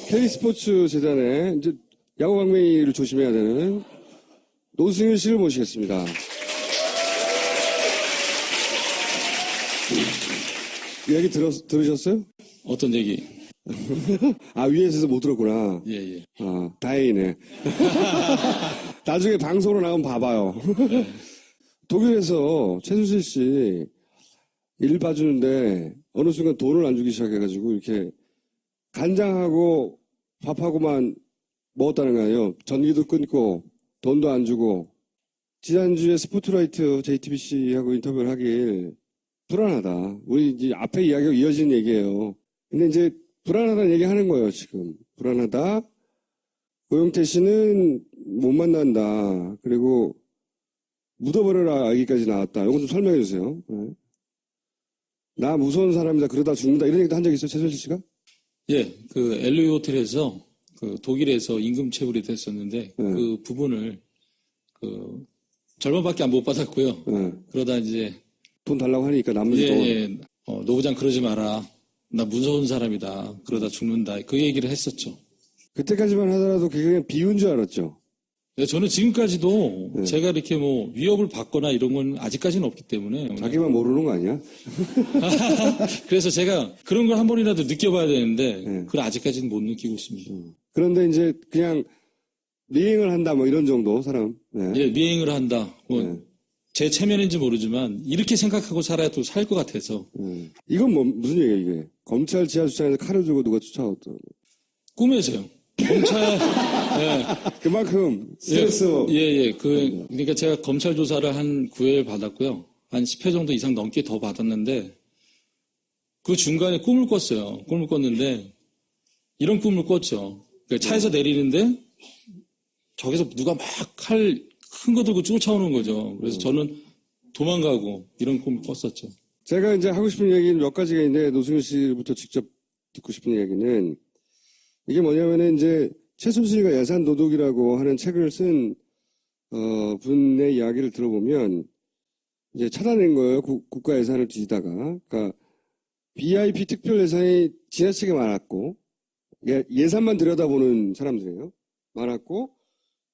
K스포츠 재단에 이제 야구 방망이를 조심해야 되는 노승일 씨를 모시겠습니다. 이야기 들으셨어요? 어떤 얘기? 아, 위에서 못 들었구나. 예. 아, 다행이네. 나중에 방송으로 나오면 봐봐요. 독일에서 최순실 씨 일 봐주는데 어느 순간 돈을 안 주기 시작해가지고 이렇게 간장하고 밥하고만 먹었다는 거예요. 전기도 끊고 돈도 안 주고. 지난주에 스포트라이트 JTBC하고 인터뷰를 하길 불안하다. 우리 이제 앞에 이야기가 이어지는 얘기예요. 근데 이제 불안하다는 얘기 하는 거예요, 지금. 불안하다. 고영태 씨는 못 만난다. 그리고 묻어버려라 얘기까지 나왔다. 이거 좀 설명해 주세요. 네. 나 무서운 사람이다. 그러다 죽는다. 이런 얘기도 한 적 있어요, 최순실 씨가? 예, 그 LA 호텔에서 그 독일에서 임금 체불이 됐었는데 그 부분을 그 절반밖에 못 받았고요. 그러다 이제 돈 달라고 하니까 남는 돈. 노부장 그러지 마라. 나 무서운 사람이다. 그러다 죽는다. 그 얘기를 했었죠. 그때까지만 하더라도 그게 그냥 비유인 줄 알았죠. 네, 저는 지금까지도 제가 이렇게 뭐 위협을 받거나 이런 건 아직까지는 없기 때문에. 자기만 모르는 거 아니야? 그래서 제가 그런 걸 한 번이라도 느껴봐야 되는데 그걸 아직까지는 못 느끼고 있습니다. 그런데 이제 그냥 미행을 한다 뭐 이런 정도 사람. 네. 예, 미행을 한다. 뭐 제 체면인지 모르지만 이렇게 생각하고 살아야 또 살 것 같아서. 이건 뭐 무슨 얘기야 이게? 검찰 지하주차장에서 칼을 들고 누가 쫓아왔다. 꿈에서요. 검찰. 예. 그만큼 스트레스. 그러니까 제가 검찰 조사를 한 9회를 받았고요. 한 10회 정도 이상 넘게 더 받았는데 그 중간에 꿈을 꿨어요. 꿈을 꿨는데 이런 꿈을 꿨죠. 그러니까 차에서 내리는데 저기서 누가 막 칼 큰 거 들고 쫓아오는 거죠. 그래서 저는 도망가고 이런 꿈을 꿨었죠. 제가 이제 하고 싶은 얘기는 몇 가지가 있는데 노승일 씨부터 직접 듣고 싶은 얘기는 이게 뭐냐면은 이제 최순실과 예산 도둑이라고 하는 책을 쓴 분의 이야기를 들어보면 이제 찾아낸 거예요. 국가 예산을 뒤지다가. 그러니까 BIP 특별 예산이 지나치게 많았고 예산만 들여다보는 사람들이에요. 많았고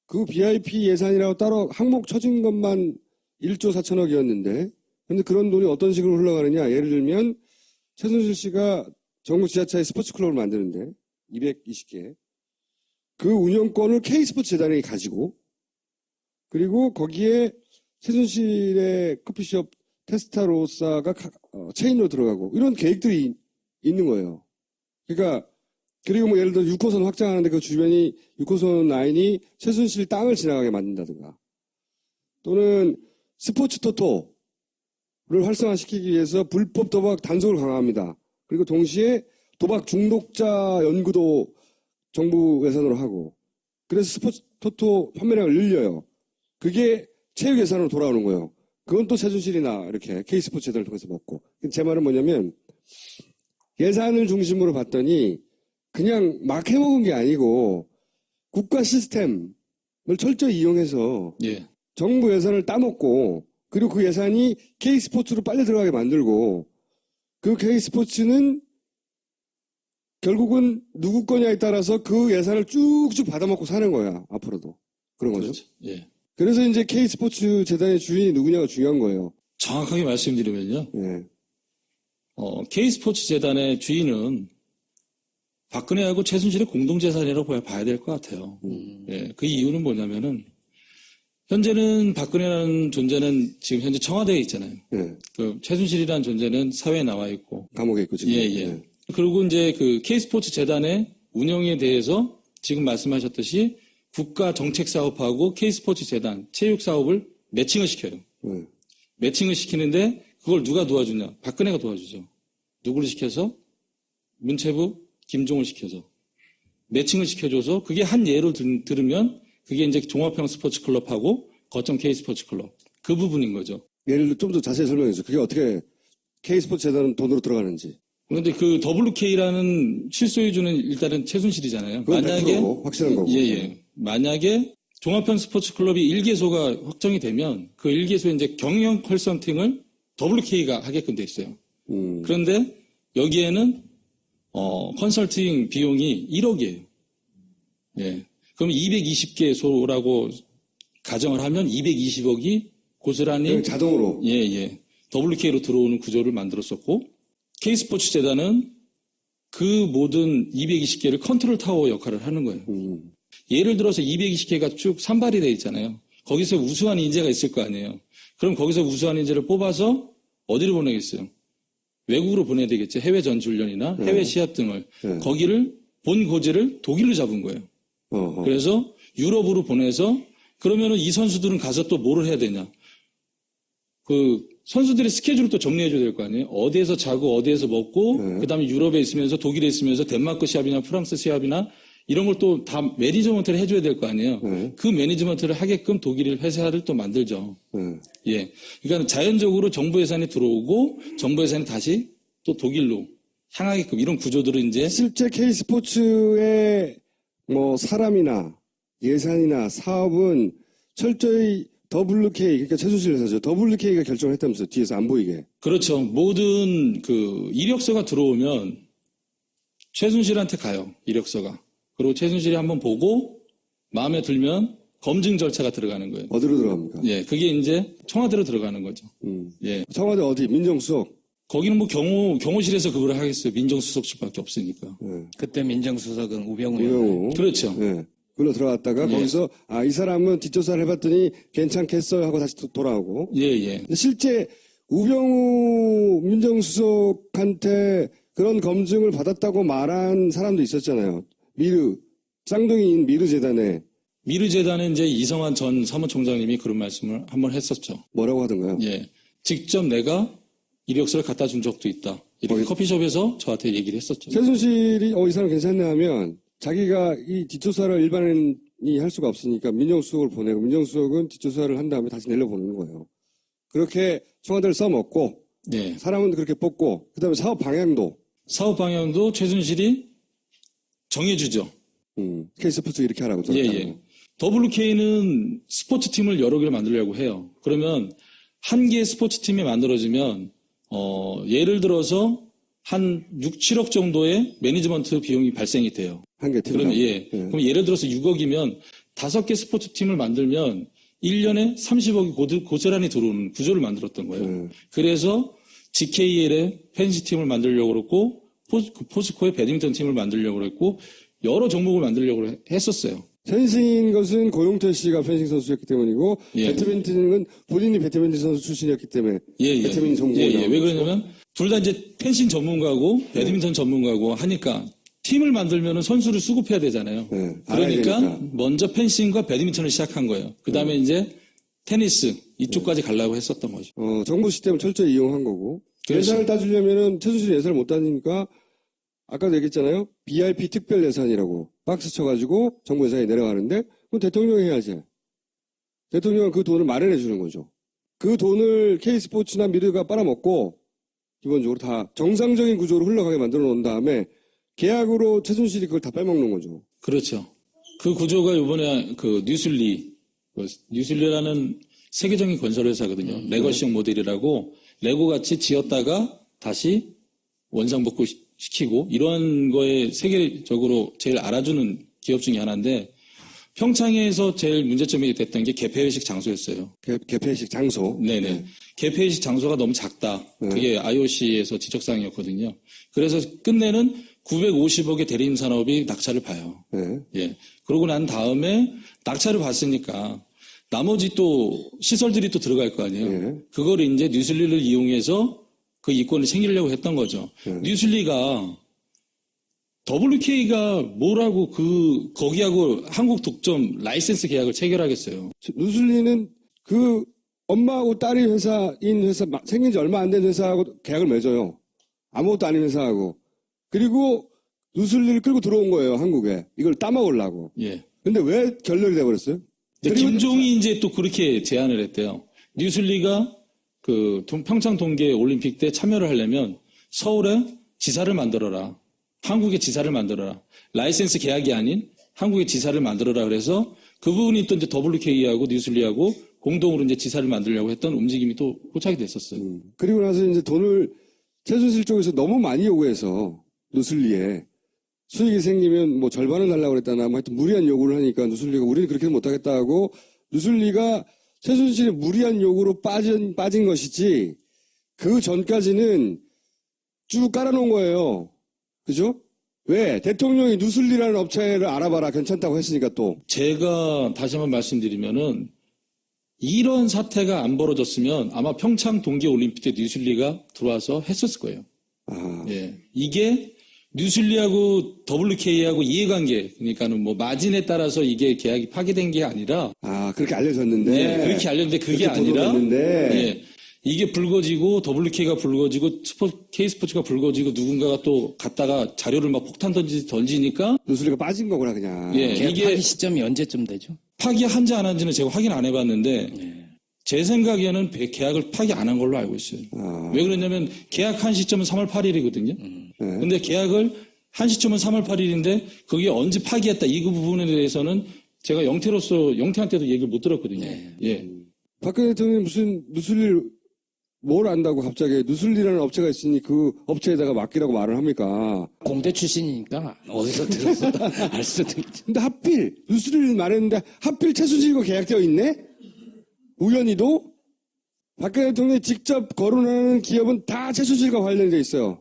그 BIP 예산이라고 따로 항목 쳐진 것만 1조 4천억이었는데 근데 그런 돈이 어떤 식으로 흘러가느냐. 예를 들면 최순실 씨가 정부 지하철에 스포츠 클럽을 만드는데 220개. 그 운영권을 K스포츠 재단이 가지고 그리고 거기에 최순실의 커피숍 테스타로사가 체인으로 들어가고 이런 계획들이 있는 거예요. 그러니까 그리고 뭐 예를 들어 6호선 확장하는데 그 주변이 6호선 라인이 최순실 땅을 지나가게 만든다든가 또는 스포츠 토토를 활성화시키기 위해서 불법 도박 단속을 강화합니다. 그리고 동시에 도박 중독자 연구도 정부 예산으로 하고 그래서 스포츠 토토 판매량을 늘려요. 그게 체육 예산으로 돌아오는 거예요. 그건 또 최순실이나 이렇게 K스포츠 재단을 통해서 먹고 제 말은 뭐냐면 예산을 중심으로 봤더니 그냥 막 해먹은 게 아니고 국가 시스템을 철저히 이용해서 정부 예산을 따먹고 그리고 그 예산이 K스포츠로 빨리 들어가게 만들고 그 K스포츠는 결국은 누구 거냐에 따라서 그 예산을 쭉쭉 받아먹고 사는 거야. 앞으로도. 그런 거죠. 그렇죠. 예. 그래서 이제 K스포츠 재단의 주인이 누구냐가 중요한 거예요. 정확하게 말씀드리면요. K스포츠 재단의 주인은 박근혜하고 최순실의 공동재산이라고 봐야 될 것 같아요. 예. 그 이유는 뭐냐면은 현재는 박근혜라는 존재는 지금 현재 청와대에 있잖아요. 그 최순실이라는 존재는 사회에 나와 있고. 감옥에 있고 지금. 예. 그리고 이제 그 K스포츠 재단의 운영에 대해서 지금 말씀하셨듯이 국가 정책 사업하고 K스포츠 재단 체육 사업을 매칭을 시켜요. 매칭을 시키는데 그걸 누가 도와주냐? 박근혜가 도와주죠. 누구를 시켜서? 문체부 김종을 시켜서 매칭을 시켜줘서 그게 한 예로 들으면 그게 이제 종합형 스포츠 클럽하고 거점 K스포츠 클럽 그 부분인 거죠. 예를 들어 좀 더 자세히 설명해 주세요. 그게 어떻게 K스포츠 재단은 돈으로 들어가는지. 그런데 그 WK라는 실소유주는 일단은 최순실이잖아요. 만약에 확실한 거고. 만약에 종합형 스포츠 클럽이 1개소가 확정이 되면 그 1개소에 이제 경영 컨설팅을 WK가 하게끔 돼 있어요. 그런데 여기에는 컨설팅 비용이 1억이에요. 예. 그럼 220개소라고 가정을 하면 220억이 고스란히 자동으로 예. WK로 들어오는 구조를 만들었었고 K스포츠 재단은 그 모든 220개를 컨트롤 타워 역할을 하는 거예요. 예를 들어서 220개가 쭉 산발이 돼 있잖아요. 거기서 우수한 인재가 있을 거 아니에요. 그럼 거기서 우수한 인재를 뽑아서 어디로 보내겠어요? 외국으로 보내야 되겠죠. 해외 전지훈련이나 해외 시합 등을. 거기를 본 고지를 독일로 잡은 거예요. 그래서 유럽으로 보내서 그러면은 이 선수들은 가서 또 뭐를 해야 되냐. 그 선수들의 스케줄을 또 정리해줘야 될 거 아니에요. 어디에서 자고 어디에서 먹고 그다음에 유럽에 있으면서 독일에 있으면서 덴마크 시합이나 프랑스 시합이나 이런 걸 또 다 매니지먼트를 해줘야 될 거 아니에요. 그 매니지먼트를 하게끔 독일 회사를 또 만들죠. 예. 그러니까 자연적으로 정부 예산이 들어오고 정부 예산이 다시 또 독일로 향하게끔 이런 구조들을 이제 실제 K스포츠의 뭐 사람이나 예산이나 사업은 철저히 WK, 그러니까 최순실 회사죠. WK가 결정을 했다면서 뒤에서 안 보이게. 그렇죠. 모든 그 이력서가 들어오면 최순실한테 가요. 이력서가. 그리고 최순실이 한번 보고 마음에 들면 검증 절차가 들어가는 거예요. 어디로 들어갑니까? 예, 그게 이제 청와대로 들어가는 거죠. 예. 청와대 어디? 민정수석? 거기는 뭐 경호실에서 그걸 하겠어요. 민정수석실밖에 없으니까. 그때 민정수석은 우병우. 우병우. 그렇죠. 네. 그걸로 들어갔다가 거기서 이 사람은 뒷조사를 해봤더니 괜찮겠어요 하고 다시 돌아오고. 예. 근데 실제 우병우 민정수석한테 그런 검증을 받았다고 말한 사람도 있었잖아요. 쌍둥이인 미르재단에. 미르재단에 이제 이성환 전 사무총장님이 그런 말씀을 한번 했었죠. 뭐라고 하던가요? 예. 직접 내가 이력서를 갖다 준 적도 있다. 이렇게 커피숍에서 저한테 얘기를 했었죠. 최순실이 이 사람 괜찮네 하면 자기가 이 뒷조사를 일반인이 할 수가 없으니까 민정수석을 보내고 민정수석은 뒷조사를 한 다음에 다시 내려보내는 거예요. 그렇게 청와대를 써먹고 네. 사람은 그렇게 뽑고 그다음에 사업 방향도 최순실이 정해주죠. K스포츠 이렇게 하라고. 예. WK는 스포츠팀을 여러 개를 만들려고 해요. 그러면 한 개의 스포츠팀이 만들어지면 예를 들어서 한 6, 7억 정도의 매니지먼트 비용이 발생이 돼요. 한 개 팀. 그러면 그럼 예를 들어서 6억이면 5개 스포츠팀을 만들면 1년에 30억이 고스란히 들어오는 구조를 만들었던 거예요. 그래서 GKL의 펜시팀을 만들려고 그랬고 포스코의 배드민턴 팀을 만들려고 그랬고 여러 종목을 만들려고 했었어요. 펜싱인 것은 고용태 씨가 펜싱 선수였기 때문이고 배드민턴은 본인이 배드민턴 선수 출신이었기 때문에 배드민턴 전문가. 왜 그러냐면 둘 다 이제 펜싱 전문가고 배드민턴 전문가고 하니까 팀을 만들면 선수를 수급해야 되잖아요. 그러니까 먼저 펜싱과 배드민턴을 시작한 거예요. 그 다음에 이제 테니스 이쪽까지 가려고 했었던 거죠. 정부 시스템을 철저히 이용한 거고. 그렇죠. 예산을 따지려면은 최순실이 예산을 못 따지니까 아까도 얘기했잖아요. BIP 특별 예산이라고 박스 쳐가지고 정부 예산이 내려가는데 그건 대통령이 해야지. 대통령은 그 돈을 마련해 주는 거죠. 그 돈을 K스포츠나 미르가 빨아먹고 기본적으로 다 정상적인 구조로 흘러가게 만들어 놓은 다음에 계약으로 최순실이 그걸 다 빼먹는 거죠. 그렇죠. 그 구조가 이번에 그 뉴슬리라는 세계적인 건설회사거든요. 레거시형 모델이라고 레고같이 지었다가 다시 원상복구 시키고 이런 거에 세계적으로 제일 알아주는 기업 중에 하나인데 평창에서 제일 문제점이 됐던 게 개폐회식 장소였어요. 개폐식 장소? 네네. 개폐회식 장소가 너무 작다. 그게 IOC에서 지적사항이었거든요. 그래서 끝내는 950억의 대림 산업이 낙찰을 봐요. 예. 그러고 난 다음에 낙찰을 봤으니까 나머지 또 시설들이 또 들어갈 거 아니에요. 그거를 이제 뉴슬리를 이용해서 그 이권을 챙기려고 했던 거죠. 뉴슬리가 WK가 뭐라고 거기하고 한국 독점 라이센스 계약을 체결하겠어요. 뉴슬리는 그 엄마하고 딸이 회사인 회사 생긴 지 얼마 안 된 회사하고 계약을 맺어요. 아무것도 아닌 회사하고. 그리고 뉴슬리를 끌고 들어온 거예요, 한국에. 이걸 따먹으려고. 예. 근데 왜 결렬이 돼버렸어요? 김종이 이제 또 그렇게 제안을 했대요. 뉴슬리가 그 평창 동계 올림픽 때 참여를 하려면 서울에 지사를 만들어라. 한국에 지사를 만들어라. 라이센스 계약이 아닌 한국에 지사를 만들어라. 그래서 그 부분이 또 이제 WK하고 뉴슬리하고 공동으로 이제 지사를 만들려고 했던 움직임이 또 포착이 됐었어요. 그리고 나서 이제 돈을 최순실 쪽에서 너무 많이 요구해서 누슬리에 수익이 생기면 뭐 절반을 달라고 그랬다나 뭐 하여튼 무리한 요구를 하니까 누슬리가 우리는 그렇게는 못하겠다 하고 누슬리가 최순실의 무리한 요구로 빠진 것이지 그 전까지는 쭉 깔아놓은 거예요. 그죠? 왜? 대통령이 누슬리라는 업체를 알아봐라 괜찮다고 했으니까 또. 제가 다시 한번 말씀드리면은 이런 사태가 안 벌어졌으면 아마 평창 동계올림픽 때 뉴슬리가 들어와서 했었을 거예요. 아, 예. 이게 뉴슬리하고 WK하고 이해관계, 그러니까는 뭐 마진에 따라서 이게 계약이 파기된 게 아니라, 그렇게 알려졌는데. 예, 그렇게 알렸는데 그게 그렇게 아니라, 보도됐는데. 예, 이게 불거지고 WK가 불거지고 K스포츠가 불거지고 누군가가 또 갔다가 자료를 막 폭탄 던지니까, 누슬리가 빠진 거구나 그냥. 예, 계약 이게 파기 시점이 언제쯤 되죠? 파기한지 안 한지는 제가 확인 안 해봤는데, 제 생각에는 계약을 파기 안 한 걸로 알고 있어요. 왜 그러냐면 계약한 시점은 3월 8일이거든요. 근데 계약을 한 시점은 3월 8일인데 그게 언제 파기했다 이 부분에 대해서는 제가 영태한테도 얘기를 못 들었거든요. 예. 박근혜 대통령이 무슨 누슬리 뭘 안다고 갑자기 누슬리라는 업체가 있으니 그 업체에다가 맡기라고 말을 합니까? 공대 출신이니까 어디서 들어서 알 수도 있죠. 근데 하필 누슬리를 말했는데 하필 최순실과 계약되어 있네? 우연히도 박근혜 대통령이 직접 거론하는 기업은 다 최순실과 관련돼 있어요.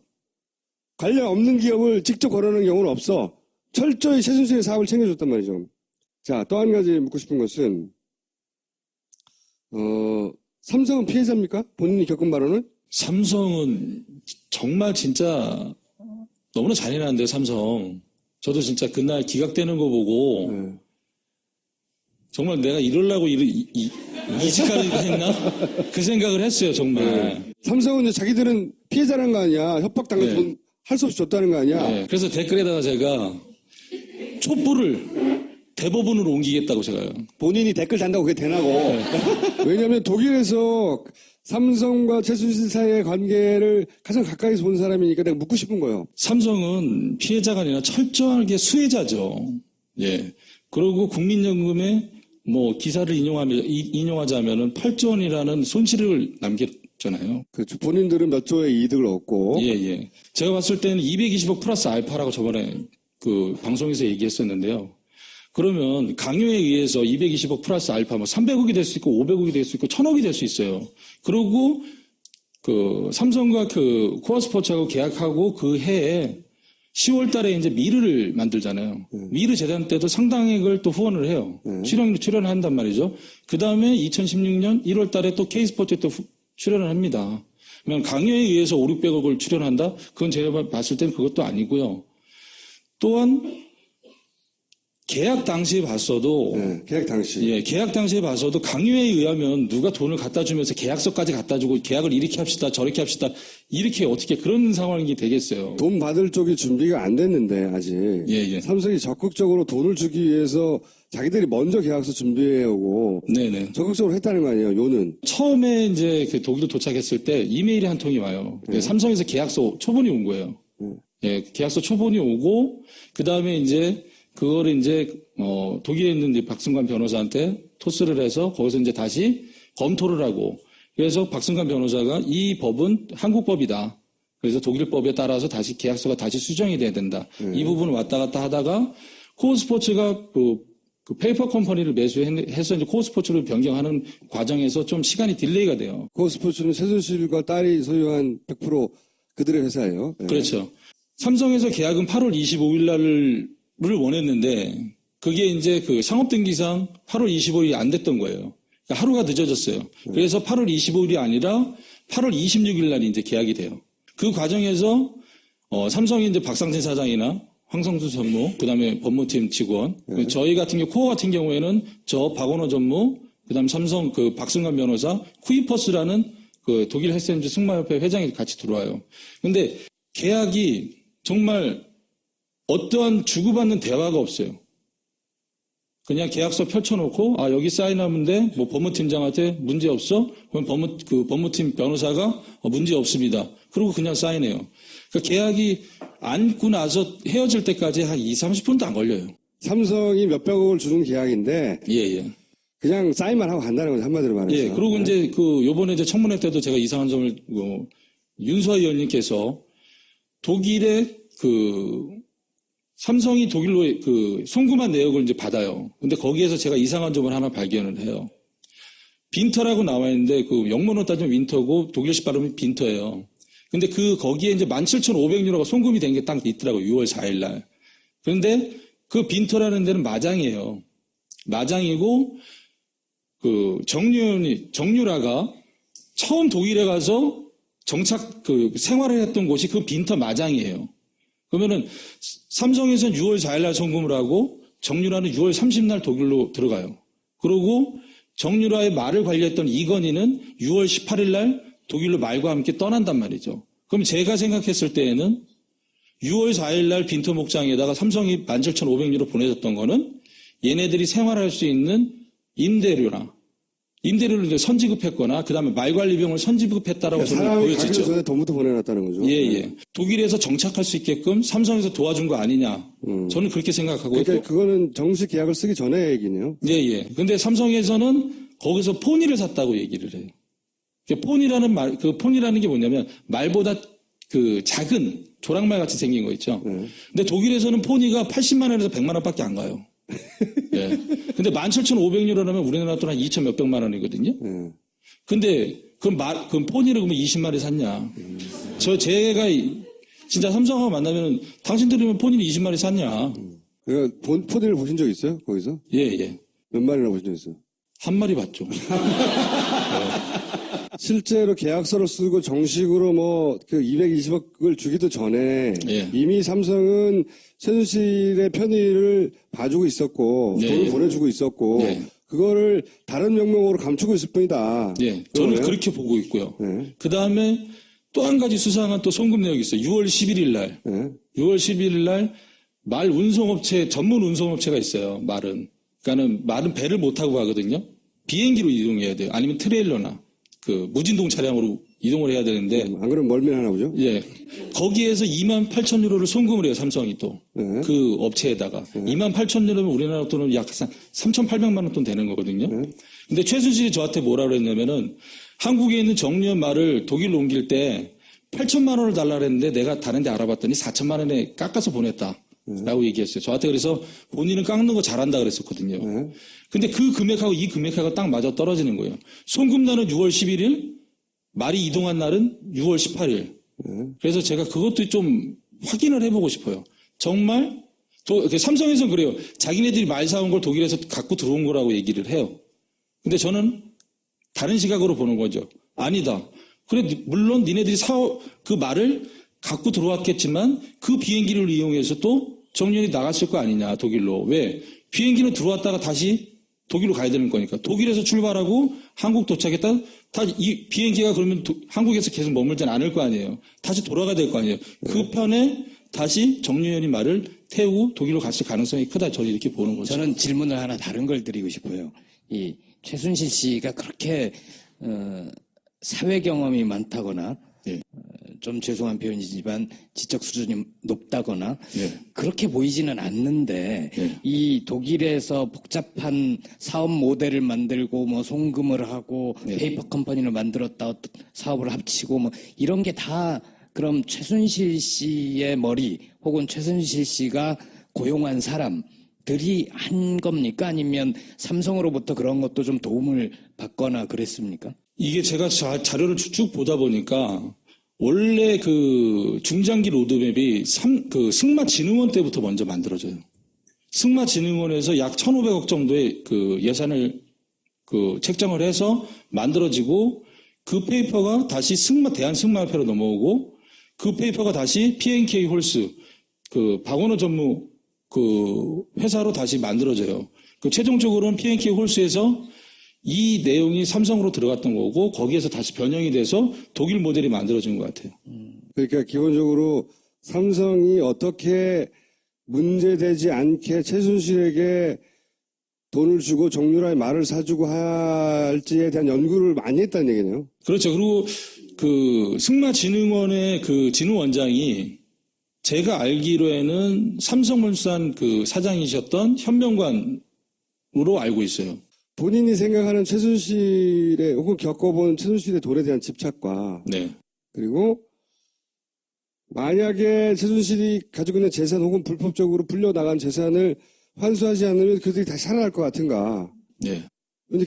관련 없는 기업을 직접 거론하는 경우는 없어. 철저히 최순실의 사업을 챙겨줬단 말이죠. 자, 또 한 가지 묻고 싶은 것은 삼성은 피해자입니까? 본인이 겪은 바로는? 삼성은 정말 진짜 너무나 잔인한데 삼성. 저도 진짜 그날 기각되는 거 보고 정말 내가 이러려고 이직까지 했나? 그 생각을 했어요, 정말. 삼성은 이제 자기들은 피해자라는 거 아니야. 협박당해서 돈 할 수 없이 줬다는 거 아니야. 네, 그래서 댓글에다가 제가 촛불을 대법원으로 옮기겠다고 제가요. 본인이 댓글 단다고 그게 되나고. 왜냐하면 독일에서 삼성과 최순실 사이의 관계를 가장 가까이서 본 사람이니까 내가 묻고 싶은 거예요. 삼성은 피해자가 아니라 철저하게 수혜자죠. 예. 그리고 국민연금에 뭐 기사를 인용하자면은 8조 원이라는 손실을 남겼잖아요. 그렇죠. 본인들은 몇 조의 이득을 얻고. 예, 예. 제가 봤을 때는 220억 플러스 알파라고 저번에 그 방송에서 얘기했었는데요. 그러면 강요에 의해서 220억 플러스 알파 뭐 300억이 될 수 있고 500억이 될 수 있고 1000억이 될 수 있어요. 그리고 그 삼성과 그 코어스포츠하고 계약하고 그 해에 10월 달에 이제 미르를 만들잖아요. 미르 재단 때도 상당액을 또 후원을 해요. 출연을 한단 말이죠. 그 다음에 2016년 1월 달에 또 K스포츠에 또 출연을 합니다. 그러면 강요에 의해서 5, 600억을 출연한다? 그건 제가 봤을 때는 그것도 아니고요. 또한 계약 당시에 봤어도 계약 당시. 예, 계약 당시에 봐서도 강요에 의하면 누가 돈을 갖다 주면서 계약서까지 갖다 주고 계약을 이렇게 합시다 저렇게 합시다 이렇게 어떻게 그런 상황이 되겠어요. 돈 받을 쪽이 준비가 안 됐는데 아직. 예. 삼성이 적극적으로 돈을 주기 위해서 자기들이 먼저 계약서 준비해오고 네네. 적극적으로 했다는 거 아니에요. 요는. 처음에 이제 그 독일 도착했을 때 이메일이 한 통이 와요. 삼성에서 계약서 초본이 온 거예요. 예, 계약서 초본이 오고 그 다음에 이제 그거를 이제 독일에 있는 이제 박승관 변호사한테 토스를 해서 거기서 이제 다시 검토를 하고 그래서 박승관 변호사가 이 법은 한국 법이다. 그래서 독일 법에 따라서 다시 계약서가 다시 수정이 돼야 된다. 이 부분을 왔다 갔다 하다가 코어스포츠가 그 페이퍼 컴퍼니를 매수해서 이제 코어스포츠를 변경하는 과정에서 좀 시간이 딜레이가 돼요. 코어스포츠는 최순실과 딸이 소유한 100% 그들의 회사예요. 네. 그렇죠. 삼성에서 계약은 8월 25일 날을 원했는데 그게 이제 그 상업등기상 8월 25일이 안 됐던 거예요. 그러니까 하루가 늦어졌어요. 그래서 8월 25일이 아니라 8월 26일 날이 이제 계약이 돼요. 그 과정에서 삼성이 이제 박상진 사장이나 황성수 전무, 그다음에 법무팀 직원, 저희 같은 경우 코어 같은 경우에는 저 박원호 전무, 그다음 삼성 그 박승관 변호사, 쿠이퍼스라는 그 독일 헬스엔즈 승마협회 회장이 같이 들어와요. 근데 계약이 정말 어떠한 주고받는 대화가 없어요. 그냥 계약서 펼쳐놓고 여기 사인하면 돼. 뭐 법무팀장한테 문제 없어? 그럼 법무팀 변호사가 문제 없습니다. 그리고 그냥 사인해요. 그러니까 계약이 안고 나서 헤어질 때까지 한 20-30분도 안 걸려요. 삼성이 몇백억을 주는 계약인데 예. 그냥 사인만 하고 간다는 거죠. 한마디로 말해서. 예. 그리고 이제 요번에 이제 청문회 때도 제가 이상한 점을 윤수아 의원님께서 독일의 삼성이 독일로 송금한 내역을 이제 받아요. 근데 거기에서 제가 이상한 점을 하나 발견을 해요. 빈터라고 나와 있는데 영문으로 따지면 윈터고 독일식 발음이 빈터예요. 근데 거기에 이제 17,500유로가 송금이 된 게 딱 있더라고요. 6월 4일 날. 그런데 그 빈터라는 데는 마장이에요. 마장이고 정유라가 처음 독일에 가서 생활을 했던 곳이 그 빈터 마장이에요. 그러면은 삼성에서는 6월 4일 날 송금을 하고 정유라는 6월 30일 날 독일로 들어가요. 그리고 정유라의 말을 관리했던 이건희는 6월 18일 날 독일로 말과 함께 떠난단 말이죠. 그럼 제가 생각했을 때에는 6월 4일 날 빈터 목장에다가 삼성이 17,500유로 보내줬던 거는 얘네들이 생활할 수 있는 임대료를 이제 선지급했거나 그다음에 말관리비용을 선지급했다라고 저는 사람이 가기 보여지죠. 전에 돈부터 보내놨다는 거죠. 예. 독일에서 정착할 수 있게끔 삼성에서 도와준 거 아니냐. 저는 그렇게 생각하고 그러니까 있고. 그거는 정식 계약을 쓰기 전에 얘기네요. 예. 근데 삼성에서는 거기서 포니를 샀다고 얘기를 해요. 폰이라는 게 뭐냐면 말보다 작은 조랑말 같이 생긴 거 있죠. 근데 독일에서는 포니가 80만 원에서 100만 원밖에 안 가요. 예. 근데 17,500유로라면 우리나라 돈 한 2천 몇백만 원이거든요. 근데 그럼 포니를 그러면 20마리 샀냐? 제가 진짜 삼성하고 만나면 당신들이면 포니를 20마리 샀냐? 그러니까 포니를 보신 적 있어요? 거기서? 예. 몇 마리나 보신 적 있어요? 한 마리 봤죠. 실제로 계약서를 쓰고 정식으로 220억을 주기도 전에 예. 이미 삼성은 최순실의 편의를 봐주고 있었고 예. 돈을 보내주고 있었고 예. 그거를 다른 명목으로 감추고 있을 뿐이다. 예. 저는 그렇게 보고 있고요. 예. 그 다음에 또 한 가지 수상한 또 송금 내역이 있어요. 6월 11일 날. 예. 6월 11일 날 말 운송업체, 전문 운송업체가 있어요. 말은 배를 못 타고 가거든요. 비행기로 이동해야 돼요. 아니면 트레일러나 무진동 차량으로 이동을 해야 되는데. 안 그러면 멀면 하나 보죠? 예. 거기에서 28,000유로를 송금을 해요, 삼성이 또. 네. 그 업체에다가. 28,000유로면 우리나라 돈은 약 3,800만 원 돈 되는 거거든요. 네. 근데 최순실이 저한테 뭐라 그랬냐면은 한국에 있는 정유현 말을 독일로 옮길 때 8천만 원을 달라 그랬는데 내가 다른 데 알아봤더니 4천만 원에 깎아서 보냈다. 라고 얘기했어요. 저한테 그래서 본인은 깎는 거 잘한다 그랬었거든요. 근데 그 금액하고 이 금액하고 딱 맞아 떨어지는 거예요. 송금날은 6월 11일, 말이 이동한 날은 6월 18일. 그래서 제가 그것도 좀 확인을 해보고 싶어요. 정말 삼성에서는 그래요. 자기네들이 말 사온 걸 독일에서 갖고 들어온 거라고 얘기를 해요. 근데 저는 다른 시각으로 보는 거죠. 아니다. 그래 물론 니네들이 그 말을 갖고 들어왔겠지만 그 비행기를 이용해서 또 정유현이 나갔을 거 아니냐 독일로. 왜? 비행기는 들어왔다가 다시 독일로 가야 되는 거니까. 독일에서 출발하고 한국 도착했다. 다 이 비행기가 그러면 한국에서 계속 머물진 않을 거 아니에요. 다시 돌아가야 될 거 아니에요. 그 편에 다시 정유현이 말을 태우고 독일로 갔을 가능성이 크다. 저는 이렇게 보는 거죠. 저는 질문을 하나 다른 걸 드리고 싶어요. 이 최순실 씨가 그렇게 사회 경험이 많다거나 예. 좀 죄송한 표현이지만 지적 수준이 높다거나 예. 그렇게 보이지는 않는데 예. 이 독일에서 복잡한 사업 모델을 만들고 송금을 하고 예. 페이퍼 컴퍼니를 만들었다 어떤 사업을 합치고 이런 게 다 그럼 최순실 씨의 머리 혹은 최순실 씨가 고용한 사람들이 한 겁니까? 아니면 삼성으로부터 그런 것도 좀 도움을 받거나 그랬습니까? 이게 제가 자료를 쭉 보다 보니까 원래 중장기 로드맵이 승마진흥원 때부터 먼저 만들어져요. 승마진흥원에서 약 1,500억 정도의 예산을 책정을 해서 만들어지고 그 페이퍼가 다시 대한승마협회로 넘어오고 그 페이퍼가 다시 P&K 홀스 박원호 전무 회사로 다시 만들어져요. 최종적으로는 P&K 홀스에서 이 내용이 삼성으로 들어갔던 거고 거기에서 다시 변형이 돼서 독일 모델이 만들어진 것 같아요. 그러니까 기본적으로 삼성이 어떻게 문제되지 않게 최순실에게 돈을 주고 정유라의 말을 사주고 할지에 대한 연구를 많이 했다는 얘기네요. 그렇죠. 그리고 승마진흥원의 진흥원장이 제가 알기로에는 삼성물산 사장이셨던 현명관으로 알고 있어요. 본인이 생각하는 최순실의 혹은 겪어본 최순실의 돈에 대한 집착과 네. 그리고 만약에 최순실이 가지고 있는 재산 혹은 불법적으로 불려나간 재산을 환수하지 않으면 그들이 다시 살아날 것 같은가. 네. 근데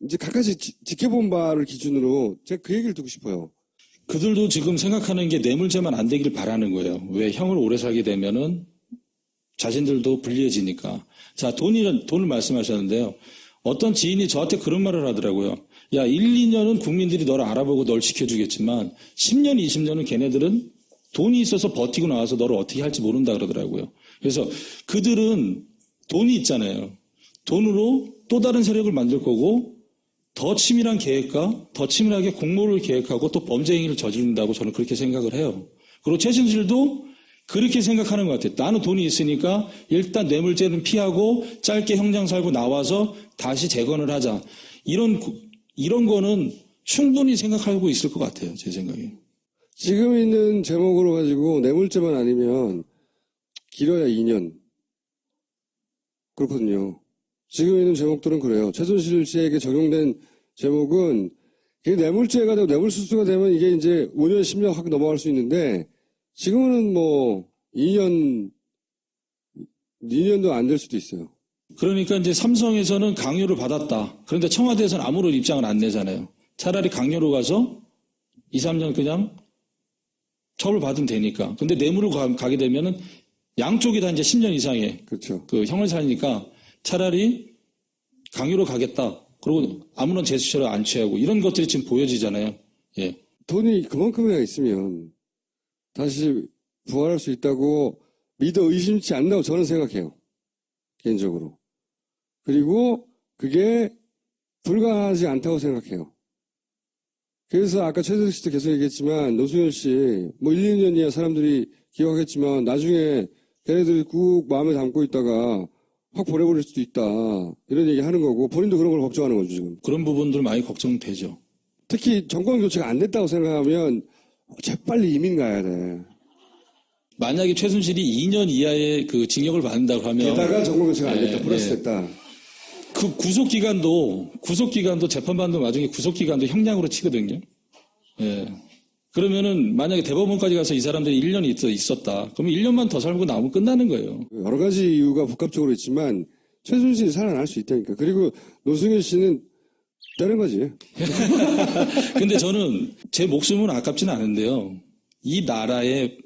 이제 가까이 지켜본 바를 기준으로 제가 그 얘기를 듣고 싶어요. 그들도 지금 생각하는 게 뇌물죄만 안 되길 바라는 거예요. 왜 형을 오래 살게 되면은 자신들도 불리해지니까. 자, 돈을 말씀하셨는데요. 어떤 지인이 저한테 그런 말을 하더라고요. 야, 1, 2년은 국민들이 너를 알아보고 널 지켜주겠지만 10년, 20년은 걔네들은 돈이 있어서 버티고 나와서 너를 어떻게 할지 모른다 그러더라고요. 그래서 그들은 돈이 있잖아요. 돈으로 또 다른 세력을 만들 거고 더 치밀한 계획과 더 치밀하게 공모를 계획하고 또 범죄 행위를 저지른다고 저는 그렇게 생각을 해요. 그리고 최순실도 그렇게 생각하는 것 같아요. 나는 돈이 있으니까 일단 뇌물죄는 피하고 짧게 형장 살고 나와서 다시 재건을 하자. 이런 거는 충분히 생각하고 있을 것 같아요. 제 생각에. 지금 있는 제목으로 가지고 뇌물죄만 아니면 길어야 2년. 그렇거든요. 지금 있는 제목들은 그래요. 최순실 씨에게 적용된 제목은 이게 뇌물죄가 되고 뇌물수수가 되면 이게 이제 5년, 10년 확 넘어갈 수 있는데 지금은 뭐 2년도 안 될 수도 있어요. 그러니까 이제 삼성에서는 강요를 받았다. 그런데 청와대에서는 아무런 입장을 안 내잖아요. 차라리 강요로 가서 2, 3년 그냥 처벌받으면 되니까. 근데 뇌물을 가게 되면은 양쪽이 다 이제 10년 이상의 그렇죠. 그 형을 살니까 차라리 강요로 가겠다. 그리고 아무런 제스처를 안 취하고 이런 것들이 지금 보여지잖아요. 예. 돈이 그만큼이나 있으면 다시 부활할 수 있다고 믿어 의심치 않는다고 저는 생각해요. 개인적으로. 그리고 그게 불가하지 않다고 생각해요. 그래서 아까 최순실 씨도 계속 얘기했지만 노승열 씨 뭐 1, 2년이야 사람들이 기억하겠지만 나중에 걔네들이 꾹 마음에 담고 있다가 확 보내버릴 수도 있다. 이런 얘기 하는 거고 본인도 그런 걸 걱정하는 거죠 지금. 그런 부분들 많이 걱정되죠. 특히 정권 교체가 안 됐다고 생각하면 재빨리 이민 가야 돼. 만약에 최순실이 2년 이하의 그 징역을 받는다고 하면 게다가 정권 교체가 안 됐다. 네, 플러스 네. 됐다. 그 구속기간도 재판받는 와중에 구속기간도 형량으로 치거든요. 예. 그러면은 만약에 대법원까지 가서 이 사람들이 1년이 있었다. 그러면 1년만 더 살고 나오면 끝나는 거예요. 여러 가지 이유가 복합적으로 있지만 최순실이 살아날 수 있다니까. 그리고 노승일 씨는 다른 거지. 근데 저는 제 목숨은 아깝지는 않은데요. 이 나라의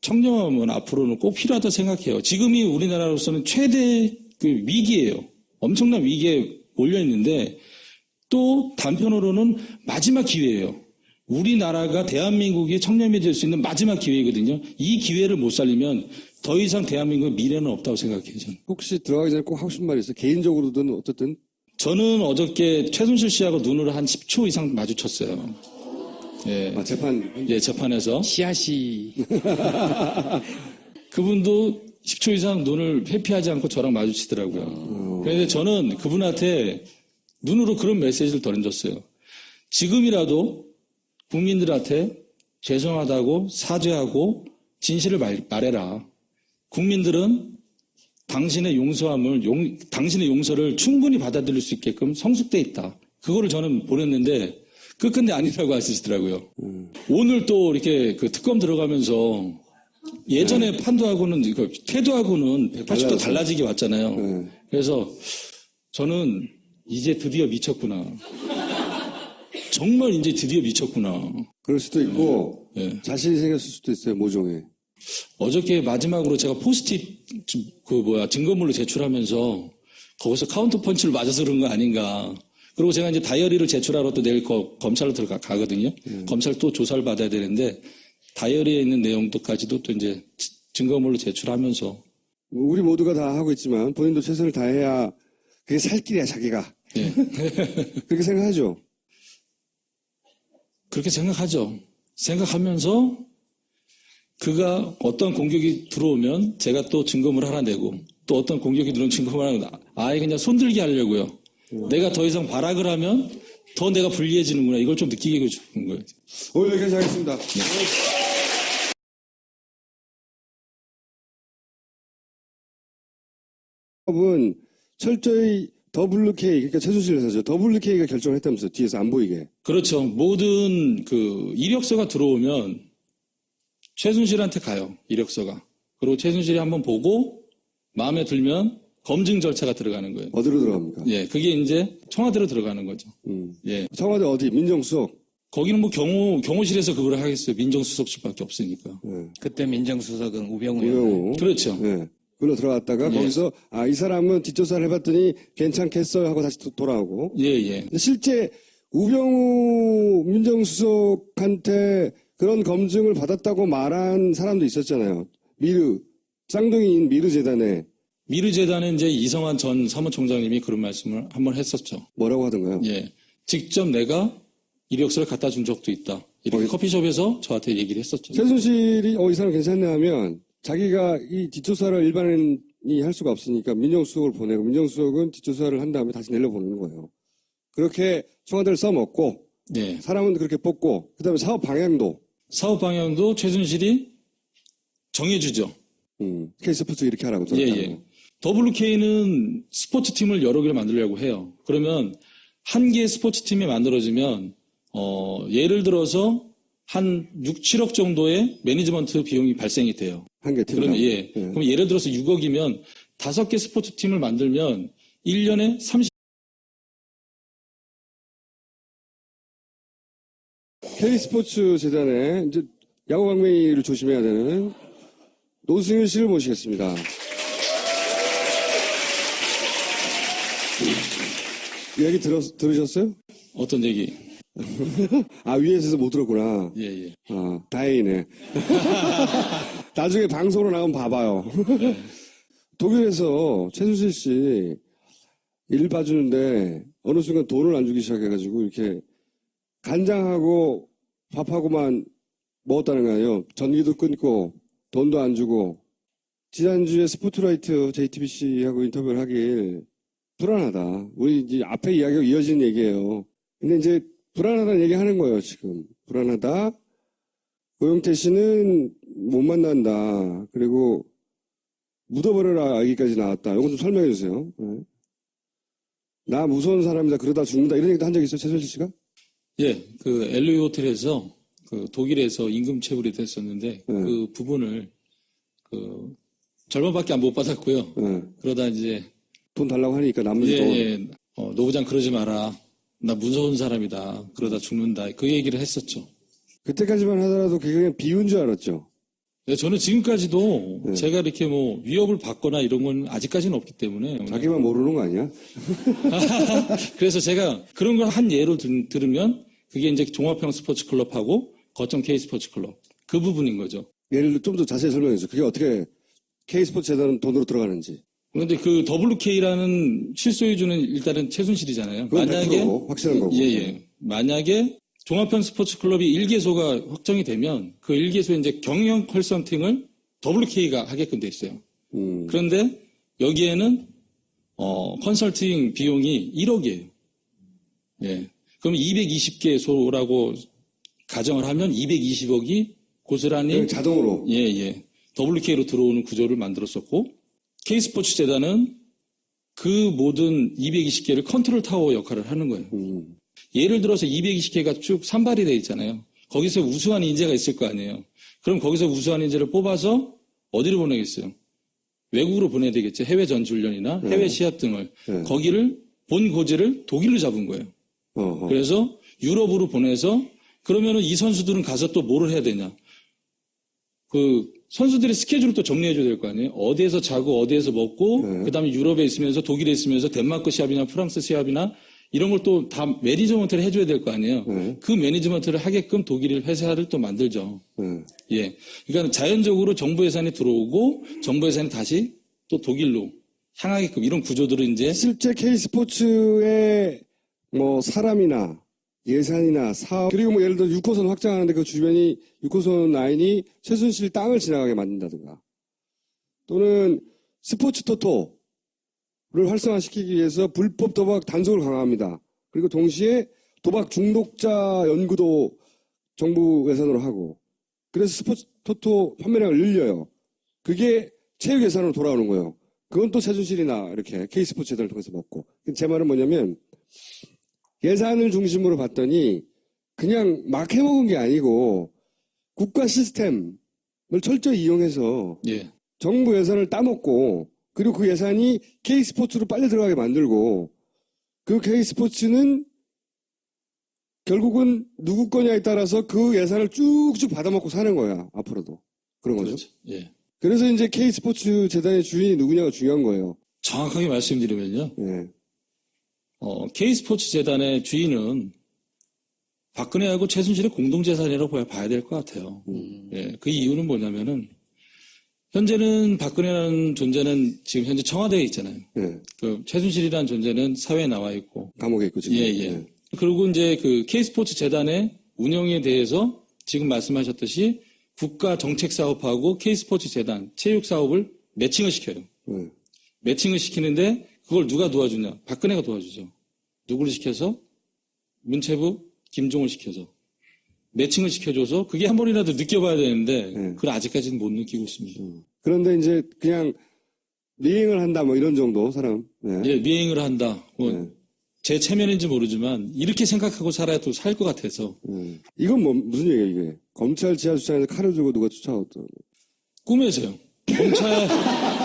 청렴함은 앞으로는 꼭 필요하다고 생각해요. 지금이 우리나라로서는 최대 그 위기예요. 엄청난 위기에 몰려 있는데 또 단편으로는 마지막 기회예요. 우리나라가 대한민국이 청렴해질 수 있는 마지막 기회거든요. 이 기회를 못 살리면 더 이상 대한민국의 미래는 없다고 생각해요. 저는. 혹시 들어가기 전에 꼭 하고 싶은 말이 있어요? 개인적으로든 어쨌든. 저는 어저께 최순실 씨하고 눈을 한 10초 이상 마주쳤어요. 예. 재판. 예, 재판에서. 씨앗이 그분도 10초 이상 눈을 회피하지 않고 저랑 마주치더라고요. 그런데 저는 그분한테 눈으로 그런 메시지를 던졌어요. 지금이라도 국민들한테 죄송하다고 사죄하고 진실을 말해라. 국민들은 당신의 당신의 용서를 충분히 받아들일 수 있게끔 성숙돼 있다. 그거를 저는 보냈는데 끝끝내 아니라고 하시더라고요. 오늘 또 이렇게 그 특검 들어가면서 예전에 판도하고는 태도하고는 180도 달라지게 왔잖아요. 그래서 저는 이제 드디어 미쳤구나. 정말 이제 드디어 미쳤구나. 그럴 수도 있고 네. 자신이 생겼을 수도 있어요. 모종에. 어저께 마지막으로 제가 포스트잇 증거물로 제출하면서 거기서 카운터 펀치를 맞아서 그런 거 아닌가. 그리고 제가 이제 다이어리를 제출하러 또 내일 검찰로 들어가거든요. 검찰 또 조사를 받아야 되는데 다이어리에 있는 내용도까지도 또 이제 증거물로 제출하면서 우리 모두가 다 하고 있지만 본인도 최선을 다해야 그게 살 길이야 자기가. 예. 그렇게 생각하죠. 그렇게 생각하죠. 생각하면서 그가 어떤 공격이 들어오면 제가 또 증거물 하나 내고 또 어떤 공격이 들어오면 증거물 하나 내고 아예 그냥 손들게 하려고요. 내가 더 이상 발악을 하면 더 내가 불리해지는구나. 이걸 좀 느끼게 해주고 싶은 거예요. 오늘 여기까지 하겠습니다. 은 철저히 WK, 그러니까 최순실 회사죠. WK가 결정을 했다면서요. 뒤에서 안 보이게. 그렇죠. 모든 그 이력서가 들어오면 최순실한테 가요. 이력서가. 그리고 최순실이 한번 보고 마음에 들면 검증 절차가 들어가는 거예요. 어디로 들어갑니까? 예, 그게 이제 청와대로 들어가는 거죠. 예. 청와대 어디? 민정수석? 거기는 뭐 경호실에서 그걸 하겠어요. 민정수석실밖에 없으니까. 그때 민정수석은 우병우였나요? 우병우. 그렇죠. 네. 그걸로 들어갔다가 거기서 이 사람은 뒷조사를 해봤더니 괜찮겠어요 하고 다시 돌아오고. 예, 예. 근데 실제 우병우 민정수석한테 그런 검증을 받았다고 말한 사람도 있었잖아요. 쌍둥이인 미르재단에. 미르재단에 이제 이성환 전 사무총장님이 그런 말씀을 한번 했었죠. 뭐라고 하던가요? 예. 직접 내가 이력서를 갖다 준 적도 있다. 이렇게 커피숍에서 저한테 얘기를 했었죠. 최순실이 이 사람 괜찮네 하면 자기가 이 뒷조사를 일반인이 할 수가 없으니까 민정수석을 보내고 민정수석은 뒷조사를 한 다음에 다시 내려보내는 거예요. 그렇게 청와대를 써먹고 네. 사람은 그렇게 뽑고 그다음에 사업 방향도 최순실이 정해주죠. K스포츠 이렇게 하라고. 예, 예. WK는 스포츠팀을 여러 개를 만들려고 해요. 그러면 한 개의 스포츠팀이 만들어지면 예를 들어서 한 6, 7억 정도의 매니지먼트 비용이 발생이 돼요. 한 개 팀. 그러면 그럼 예를 들어서 6억이면 5개 스포츠팀을 만들면 1년에 30. K스포츠 재단에 이제 야구 방맹이를 조심해야 되는 노승일 씨를 모시겠습니다. 얘기 들으셨어요? 어떤 얘기? 위에서 못 들었구나. 예, 예. 다행이네. 나중에 방송으로 나오면 봐봐요. 독일에서 최순실 씨 일 봐주는데 어느 순간 돈을 안 주기 시작해가지고 이렇게 간장하고 밥하고만 먹었다는 거예요. 전기도 끊고 돈도 안 주고. 지난주에 스포트라이트 JTBC하고 인터뷰를 하길 불안하다. 우리 이제 앞에 이야기가 이어진 얘기예요. 근데 이제 불안하다는 얘기 하는 거예요, 지금. 불안하다. 고영태 씨는 못 만난다. 그리고 묻어버려라 얘기까지 나왔다. 이거 좀 설명해 주세요. 네. 나 무서운 사람이다. 그러다 죽는다. 이런 얘기도 한 적 있어요, 최순실 씨가? 예, 그 LA 호텔에서 그 독일에서 임금 체불이 됐었는데 그 부분을 그 절반밖에 못 받았고요. 그러다 이제 돈 달라고 하니까 나머지 돈. 노부장 그러지 마라. 나 무서운 사람이다. 그러다 죽는다. 그 얘기를 했었죠. 그때까지만 하더라도 그게 그냥 비유인 줄 알았죠. 네, 저는 지금까지도 제가 이렇게 뭐 위협을 받거나 이런 건 아직까지는 없기 때문에. 자기만 모르는 거 아니야? 그래서 제가 그런 걸 한 예로 들으면 그게 이제 종합형 스포츠 클럽하고 거점 K 스포츠 클럽. 그 부분인 거죠. 예를 들어 좀 더 자세히 설명해 주세요. 그게 어떻게 K스포츠 재단은 돈으로 들어가는지. 그런데 그 WK라는 실소유주는 일단은 최순실이잖아요. 만약에 확실한 거고. 예. 만약에 종합형 스포츠 클럽이 1개소가 확정이 되면 그 1개소에 이제 경영 컨설팅을 WK가 하게끔 돼 있어요. 그런데 여기에는 컨설팅 비용이 1억이에요. 예. 그럼 220개소라고 가정을 하면 220억이 고스란히 자동으로 예. WK로 들어오는 구조를 만들었었고 K스포츠 재단은 그 모든 220개를 컨트롤 타워 역할을 하는 거예요. 예를 들어서 220개가 쭉 산발이 돼 있잖아요. 거기서 우수한 인재가 있을 거 아니에요. 그럼 거기서 우수한 인재를 뽑아서 어디로 보내겠어요? 외국으로 보내야 되겠죠. 해외 전지훈련이나 해외 시합 등을. 거기를 본 고지를 독일로 잡은 거예요. 그래서 유럽으로 보내서 그러면은 이 선수들은 가서 또 뭐를 해야 되냐? 그 선수들의 스케줄을 또 정리해줘야 될 거 아니에요. 어디에서 자고 어디에서 먹고 그다음에 유럽에 있으면서 독일에 있으면서 덴마크 시합이나 프랑스 시합이나 이런 걸 또 다 매니지먼트를 해줘야 될 거 아니에요. 그 매니지먼트를 하게끔 독일 회사를 또 만들죠. 예, 그러니까 자연적으로 정부 예산이 들어오고 정부 예산이 다시 또 독일로 향하게끔 이런 구조들을 이제 실제 K스포츠의 뭐 사람이나 예산이나 사업 그리고 뭐 예를 들어 6호선 확장하는데 그 주변이 6호선 라인이 최순실 땅을 지나가게 만든다든가 또는 스포츠 토토를 활성화시키기 위해서 불법 도박 단속을 강화합니다. 그리고 동시에 도박 중독자 연구도 정부 예산으로 하고 그래서 스포츠 토토 판매량을 늘려요. 그게 체육 예산으로 돌아오는 거예요. 그건 또 최순실이나 이렇게 K스포츠 재단을 통해서 먹고 제 말은 뭐냐면 예산을 중심으로 봤더니 그냥 막 해먹은 게 아니고 국가 시스템 철저히 이용해서 예. 정부 예산을 따먹고 그리고 그 예산이 K스포츠로 빨리 들어가게 만들고 그 K스포츠는 결국은 누구 거냐에 따라서 그 예산을 쭉쭉 받아먹고 사는 거야. 앞으로도. 그런 거죠. 그렇죠. 예. 그래서 이제 K스포츠 재단의 주인이 누구냐가 중요한 거예요. 정확하게 말씀드리면요. 예. K스포츠 재단의 주인은 박근혜하고 최순실의 공동재산이라고 봐야 될 것 같아요. 예. 그 이유는 뭐냐면은 현재는 박근혜라는 존재는 지금 현재 청와대에 있잖아요. 예. 그 최순실이라는 존재는 사회에 나와 있고. 감옥에 있고 지금. 예, 예. 그리고 이제 그 K스포츠 재단의 운영에 대해서 지금 말씀하셨듯이 국가 정책 사업하고 K스포츠 재단 체육 사업을 매칭을 시켜요. 예. 매칭을 시키는데 그걸 누가 도와주냐? 박근혜가 도와주죠. 누구를 시켜서? 문체부 김종을 시켜서. 매칭을 시켜줘서 그게 한 번이라도 느껴봐야 되는데 그걸 아직까지는 못 느끼고 있습니다. 그런데 이제 그냥 미행을 한다 뭐 이런 정도 사람. 예. 예, 미행을 한다. 제 체면인지 모르지만 이렇게 생각하고 살아야 또 살 것 같아서. 이건 뭐 무슨 얘기예요 이게? 검찰 지하주차장에서 칼을 들고 누가 쫓아왔던? 꿈에서요. 검찰.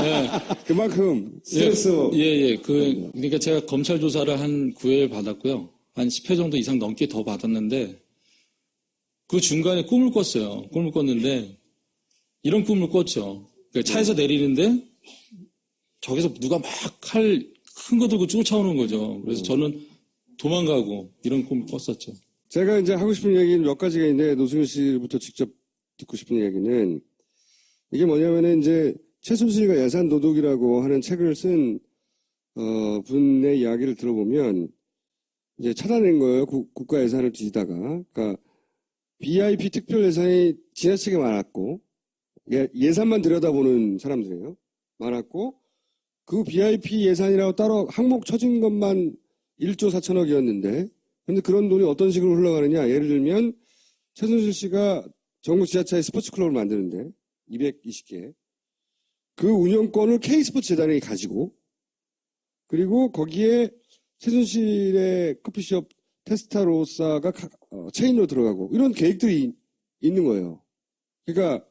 예. 그만큼 스트레스. 예. 그러니까 제가 검찰 조사를 한 9회 받았고요. 한 10회 정도 이상 넘게 더 받았는데 그 중간에 꿈을 꿨어요. 꿈을 꿨는데 이런 꿈을 꿨죠. 그러니까 차에서 내리는데 저기서 누가 막 칼 큰 거 들고 쫓아오는 거죠. 그래서 저는 도망가고 이런 꿈을 꿨었죠. 제가 이제 하고 싶은 얘기는 몇 가지가 있는데 노승일 씨부터 직접 듣고 싶은 얘기는 이게 뭐냐면은 이제 최순실과 예산 도둑이라고 하는 책을 쓴 분의 이야기를 들어보면 이제 찾아낸 거예요. 국가 예산을 뒤지다가. 그러니까 BIP 특별 예산이 지나치게 많았고 예산만 들여다보는 사람들이에요. 많았고 그 BIP 예산이라고 따로 항목 쳐진 것만 1조 4천억이었는데 근데 그런 돈이 어떤 식으로 흘러가느냐. 예를 들면 최순실 씨가 전국 지하철에 스포츠 클럽을 만드는데 220개. 그 운영권을 K스포츠 재단이 가지고 그리고 거기에 최순실의 커피숍 테스타로사가 체인으로 들어가고 이런 계획들이 있는 거예요. 그러니까